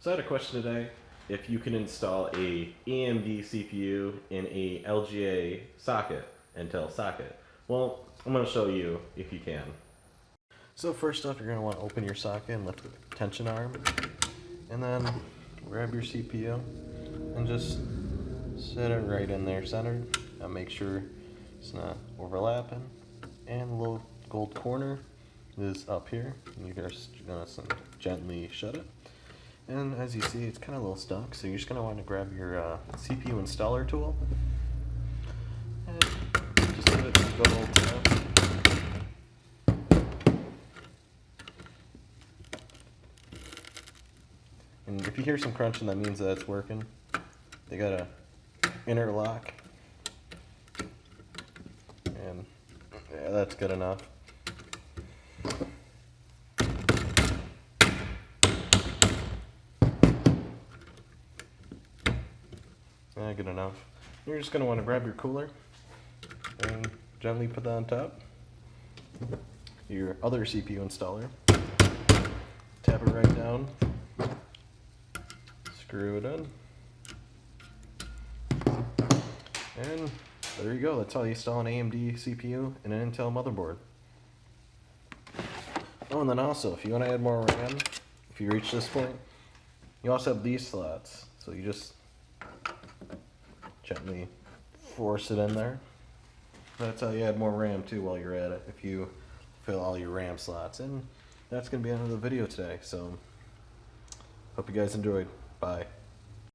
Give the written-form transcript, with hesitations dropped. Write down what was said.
So I had a question today. If you can install a AMD CPU in a LGA socket, Intel socket. Well, I'm going to show you if you can. So first off, you're going to want to open your socket and lift the tension arm. And then grab your CPU and just set it right in there centered. And make sure it's not overlapping. And the little gold corner is up here. And you're just going to gently shut it. And as you see, it's kind of a little stuck, so you're just going to want to grab your CPU installer tool. And just give it a good old tap. And if you hear some crunching, that means that it's working. They got a interlock. And yeah, that's good enough. Good enough. You're just going to want to grab your cooler and gently put that on top. Your other CPU installer. Tap it right down. Screw it in. And there you go. That's how you install an AMD CPU and an Intel motherboard. Oh, and then also, if you want to add more RAM, if you reach this point, you also have these slots. So you just gently force it in there. That's how you add more RAM too while you're at it, if you fill all your RAM slots. And that's going to be the end of the video today. So hope you guys enjoyed. Bye.